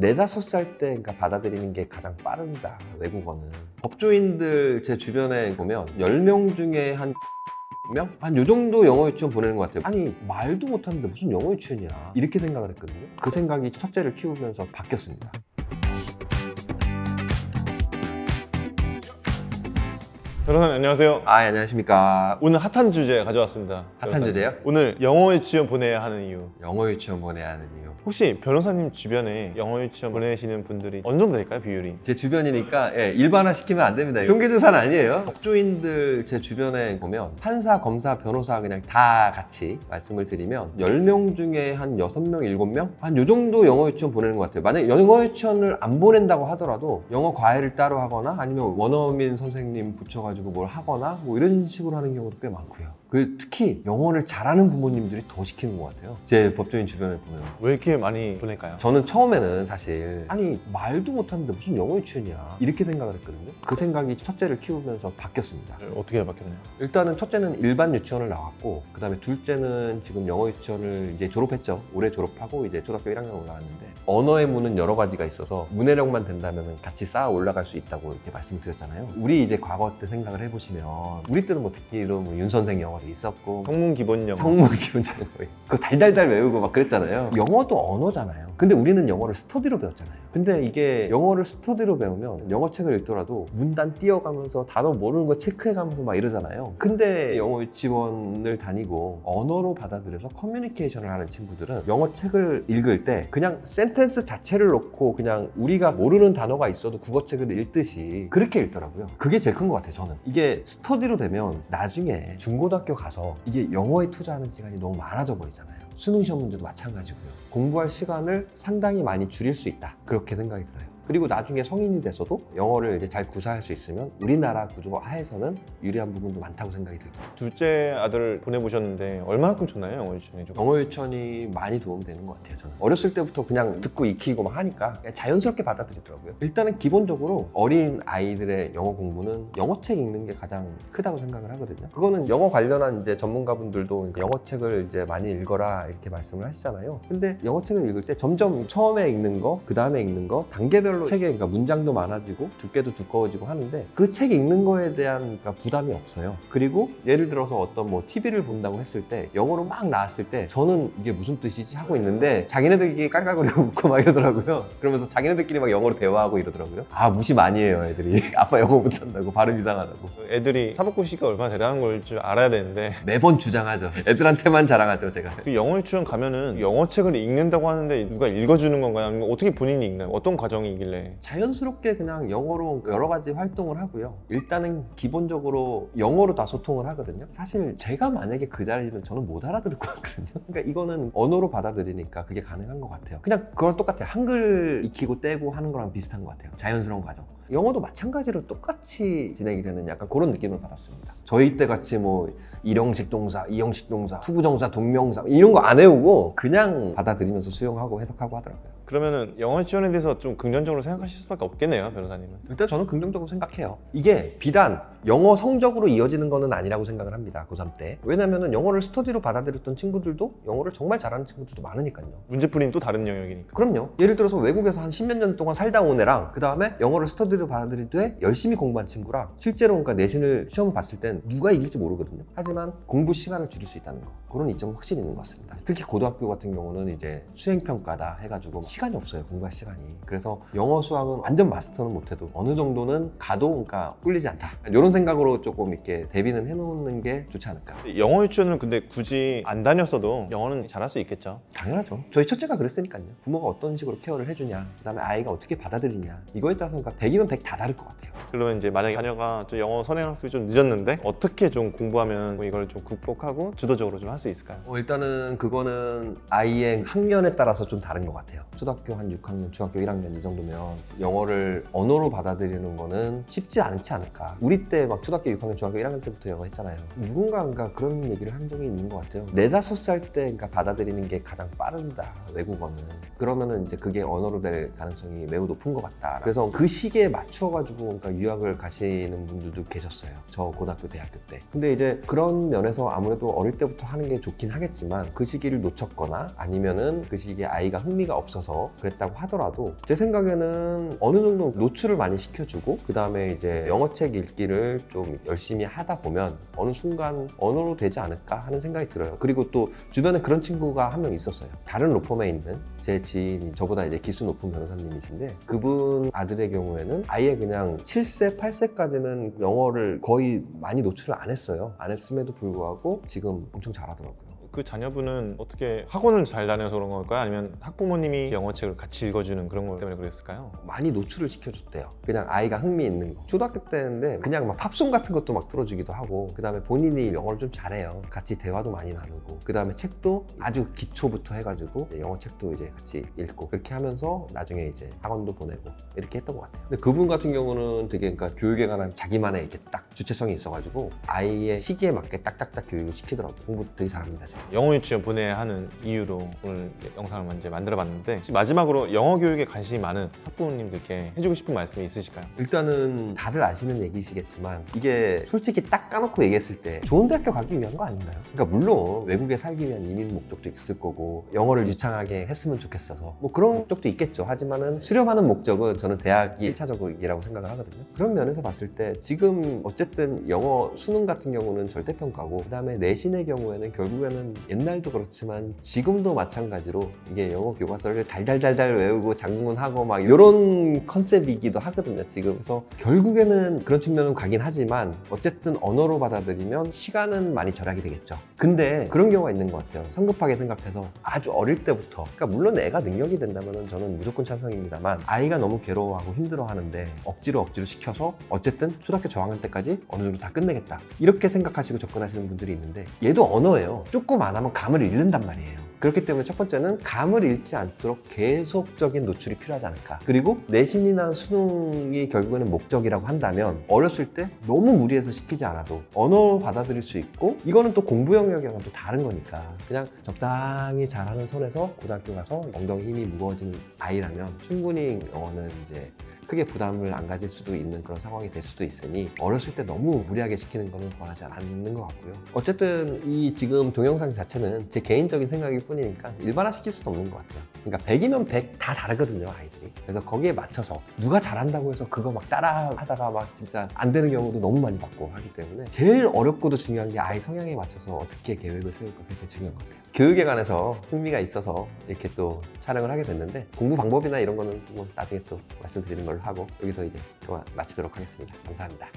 4~5살 때 그러니까 받아들이는 게 가장 빠른다, 외국어는. 법조인들 제 주변에 보면 10명 중에 한 명? 한 요 정도 영어 유치원 보내는 것 같아요. 아니 말도 못하는데 무슨 영어 유치원이야, 이렇게 생각을 했거든요. 그 생각이 첫째를 키우면서 바뀌었습니다. 변호사님 안녕하세요. 안녕하십니까. 오늘 핫한 주제 가져왔습니다. 핫한 변호사님. 주제요? 오늘 영어 유치원 보내야 하는 이유. 영어 유치원 보내야 하는 이유. 혹시 변호사님 주변에 영어 유치원 보내시는 분들이 어느 정도 될까요, 비율이? 제 주변이니까 일반화 시키면 안 됩니다. 통계조사는 아니에요. 법조인들 제 주변에 보면 판사, 검사, 변호사 그냥 다 같이 말씀을 드리면 10명 중에 한 6명, 7명? 한 요 정도 영어 유치원 보내는 것 같아요. 만약에 영어 유치원을 안 보낸다고 하더라도 영어 과외를 따로 하거나 아니면 원어민 선생님 붙여가지고 뭘 하거나 뭐 이런 식으로 하는 경우도 꽤 많고요. 특히 영어를 잘하는 부모님들이 더 시키는 것 같아요. 제 법조인 주변에 보면. 왜 이렇게 많이 보낼까요? 저는 처음에는 사실 아니 말도 못하는데 무슨 영어 유치원이야, 이렇게 생각을 했거든요. 그 생각이 첫째를 키우면서 바뀌었습니다. 어떻게 바뀌었나요? 일단은 첫째는 일반 유치원을 나왔고, 그 다음에 둘째는 지금 영어 유치원을 이제 졸업했죠. 올해 졸업하고 이제 초등학교 1학년 올라왔는데, 언어의 문은 여러 가지가 있어서 문해력만 된다면 같이 쌓아 올라갈 수 있다고 이렇게 말씀을 드렸잖아요. 우리 이제 과거 때 생각을 해보시면, 우리 때는 뭐 듣기로 뭐 윤 선생 영어도 있었고, 성문 기본 영어. 성문 기본적인 거 그거 달달달 외우고 막 그랬잖아요. 영어도 언어잖아요. 근데 우리는 영어를 스터디로 배웠잖아요. 근데 이게 영어를 스터디로 배우면 영어 책을 읽더라도 문단 띄어가면서 단어 모르는 거 체크해가면서 막 이러잖아요. 근데 영어 유치원을 다니고 언어로 받아들여서 커뮤니케이션을 하는 친구들은 영어 책을 읽을 때 그냥 센텐스 자체를 놓고 그냥 우리가 모르는 단어가 있어도 국어책을 읽듯이 그렇게 읽더라고요. 그게 제일 큰 것 같아요, 저는. 이게 스터디로 되면 나중에 중고등학교 가서 이게 영어에 투자하는 시간이 너무 많아져 버리잖아요. 수능 시험 문제도 마찬가지고요. 공부할 시간을 상당히 많이 줄일 수 있다, 그렇게 생각이 들어요. 그리고 나중에 성인이 돼서도 영어를 이제 잘 구사할 수 있으면 우리나라 구조 하에서는 유리한 부분도 많다고 생각이 들고요. 둘째 아들을 보내보셨는데 얼마만큼 줬나요, 영어 유치원이? 영어 유치원이 많이 도움되는 것 같아요, 저는. 어렸을 때부터 그냥 듣고 익히고 막 하니까 그냥 자연스럽게 받아들이더라고요. 일단은 기본적으로 어린 아이들의 영어 공부는 영어책 읽는 게 가장 크다고 생각을 하거든요. 그거는 영어 관련한 이제 전문가분들도 영어책을 이제 많이 읽어라 이렇게 말씀을 하시잖아요. 근데 영어책을 읽을 때 점점 처음에 읽는 거, 그 다음에 읽는 거, 단계별로 책에 그러니까 문장도 많아지고 두께도 두꺼워지고 하는데 그 책 읽는 거에 대한 그러니까 부담이 없어요. 그리고 예를 들어서 어떤 뭐 TV를 본다고 했을 때 영어로 막 나왔을 때 저는 이게 무슨 뜻이지 하고 있는데 자기네들끼리 깔깔거리고 웃고 막 이러더라고요. 그러면서 자기네들끼리 막 영어로 대화하고 이러더라고요. 무시 많이 해요, 애들이. 아빠 영어 못한다고, 발음 이상하다고. 애들이 사법고시가 얼마나 대단한 걸 줄 알아야 되는데 매번 주장하죠. 애들한테만 자랑하죠, 제가. 그 영어 유치원 가면은 영어책을 읽는다고 하는데 누가 읽어주는 건가요? 아니면 어떻게 본인이 읽나요? 어떤 과정이 자연스럽게 그냥 영어로 여러 가지 활동을 하고요. 일단은 기본적으로 영어로 다 소통을 하거든요. 사실 제가 만약에 그 자리면 저는 못 알아들을 것 같거든요. 그러니까 이거는 언어로 받아들이니까 그게 가능한 것 같아요. 그냥 그건 똑같아요. 한글 익히고 떼고 하는 거랑 비슷한 것 같아요. 자연스러운 과정. 영어도 마찬가지로 똑같이 진행이 되는 약간 그런 느낌을 받았습니다. 저희 때 같이 뭐 일형식 동사, 이형식 동사, 투부정사, 동명사 이런 거 안 외우고 그냥 받아들이면서 수용하고 해석하고 하더라고요. 그러면은 영어 유치원에 대해서 좀 긍정적으로 생각하실 수밖에 없겠네요, 변호사님은. 일단 저는 긍정적으로 생각해요. 이게 비단 영어 성적으로 이어지는 거는 아니라고 생각을 합니다, 고3 때. 왜냐면은 영어를 스터디로 받아들였던 친구들도 영어를 정말 잘하는 친구들도 많으니까요. 문제풀이는 또 다른 영역이니까. 그럼요. 예를 들어서 외국에서 한 10몇 년 동안 살다 온 애랑 그 다음에 영어를 스터디로 받아들이되 열심히 공부한 친구랑 실제로 그러니까 내신을 시험을 봤을 땐 누가 이길지 모르거든요. 하지만 공부 시간을 줄일 수 있다는 거, 그런 이점은 확실히 있는 것 같습니다. 특히 고등학교 같은 경우는 이제 수행평가다 해가지고 시간이 없어요, 공부할 시간이. 그래서 영어 수학은 완전 마스터는 못해도 어느 정도는 가도 그러니까 꿀리지 않다, 이런 생각으로 조금 이렇게 대비는 해놓는 게 좋지 않을까. 영어 유치원은 근데 굳이 안 다녔어도 영어는 잘할 수 있겠죠? 당연하죠. 저희 첫째가 그랬으니까요. 부모가 어떤 식으로 케어를 해주냐, 그 다음에 아이가 어떻게 받아들이냐, 이거에 따라서 그러니까 100이면 100 다 다를 것 같아요. 그러면 이제 만약에 자녀가 좀 영어 선행학습이 좀 늦었는데 어떻게 좀 공부하면 이걸 좀 극복하고 주도적으로 좀 할 수 있을까요? 일단은 그거는 아이의 학년에 따라서 좀 다른 것 같아요. 초등학교 한 6학년, 중학교 1학년 이 정도면 영어를 언어로 받아들이는 거는 쉽지 않지 않을까. 우리 때 막 초등학교 6학년, 중학교 1학년 때부터 영어 했잖아요. 누군가가 그런 얘기를 한 적이 있는 것 같아요. 4~5살 때 그러니까 받아들이는 게 가장 빠른다, 외국어는. 그러면은 이제 그게 언어로 될 가능성이 매우 높은 것 같다. 그래서 그 시기에 맞춰가지고 그러니까 유학을 가시는 분들도 계셨어요, 저 고등학교 대학교 때. 근데 이제 그런 면에서 아무래도 어릴 때부터 하는 게 좋긴 하겠지만 그 시기를 놓쳤거나 아니면은 그 시기에 아이가 흥미가 없어서 있어서 그랬다고 하더라도 제 생각에는 어느 정도 노출을 많이 시켜주고 그 다음에 이제 영어책 읽기를 좀 열심히 하다 보면 어느 순간 언어로 되지 않을까 하는 생각이 들어요. 그리고 또 주변에 그런 친구가 한 명 있었어요. 다른 로펌에 있는 제 지인이 저보다 이제 기수 높은 변호사님이신데 그분 아들의 경우에는 아예 그냥 7세, 8세까지는 영어를 거의 많이 노출을 안 했어요. 안 했음에도 불구하고 지금 엄청 잘하더라고요. 그 자녀분은 어떻게 학원을 잘 다녀서 그런 걸까요? 아니면 학부모님이 영어책을 같이 읽어주는 그런 것 때문에 그랬을까요? 많이 노출을 시켜줬대요. 그냥 아이가 흥미 있는 거. 초등학교 때인데 그냥 막 팝송 같은 것도 막 틀어주기도 하고 그 다음에 본인이 영어를 좀 잘해요. 같이 대화도 많이 나누고 그 다음에 책도 아주 기초부터 해가지고 영어 책도 이제 같이 읽고 그렇게 하면서 나중에 이제 학원도 보내고 이렇게 했던 것 같아요. 근데 그분 같은 경우는 되게 그러니까 교육에 관한 자기만의 이렇게 딱 주체성이 있어가지고 아이의 시기에 맞게 딱딱딱 교육을 시키더라고요. 공부 되게 잘합니다. 제가. 영어 유치원 보내야 하는 이유로 오늘 영상을 이제 만들어 봤는데 마지막으로 영어 교육에 관심이 많은 학부모님들께 해주고 싶은 말씀이 있으실까요? 일단은 다들 아시는 얘기시겠지만 이게 솔직히 딱 까놓고 얘기했을 때 좋은 대학교 가기 위한 거 아닌가요? 그러니까 물론 외국에 살기 위한 이민 목적도 있을 거고 영어를 유창하게 했으면 좋겠어서 뭐 그런 목적도 있겠죠. 하지만은 수렴하는 목적은 저는 대학이 1차적이라고 생각을 하거든요. 그런 면에서 봤을 때 지금 어쨌든 영어 수능 같은 경우는 절대평가고 그 다음에 내신의 경우에는 결국에는 옛날도 그렇지만 지금도 마찬가지로 이게 영어 교과서를 달달달달 외우고 장문하고 막 이런 컨셉이기도 하거든요 지금. 그래서 결국에는 그런 측면은 가긴 하지만 어쨌든 언어로 받아들이면 시간은 많이 절약이 되겠죠. 근데 그런 경우가 있는 것 같아요. 성급하게 생각해서 아주 어릴 때부터, 그러니까 물론 애가 능력이 된다면 저는 무조건 찬성입니다만 아이가 너무 괴로워하고 힘들어하는데 억지로 시켜서 어쨌든 초등학교 저학년 때까지 어느 정도 다 끝내겠다 이렇게 생각하시고 접근하시는 분들이 있는데 얘도 언어예요. 조금 안 하면 감을 잃는단 말이에요. 그렇기 때문에 첫 번째는 감을 잃지 않도록 계속적인 노출이 필요하지 않을까. 그리고 내신이나 수능이 결국에는 목적이라고 한다면 어렸을 때 너무 무리해서 시키지 않아도 언어 받아들일 수 있고 이거는 또 공부 영역이랑은 또 다른 거니까 그냥 적당히 잘하는 선에서 고등학교 가서 엉덩이 힘이 무거워진 아이라면 충분히 영어는 이제 크게 부담을 안 가질 수도 있는 그런 상황이 될 수도 있으니 어렸을 때 너무 무리하게 시키는 거는 권하지 않는 것 같고요. 어쨌든 이 지금 동영상 자체는 제 개인적인 생각일 뿐이니까 일반화 시킬 수도 없는 것 같아요. 그러니까 100이면 100 다 다르거든요 아이들이. 그래서 거기에 맞춰서 누가 잘한다고 해서 그거 막 따라 하다가 막 진짜 안 되는 경우도 너무 많이 봤고 하기 때문에 제일 어렵고도 중요한 게 아이 성향에 맞춰서 어떻게 계획을 세울까 그게 제일 중요한 것 같아요. 교육에 관해서 흥미가 있어서 이렇게 또 촬영을 하게 됐는데 공부 방법이나 이런 거는 뭐 나중에 또 말씀드리는 걸로 하고 여기서 이제 그만 마치도록 하겠습니다. 감사합니다.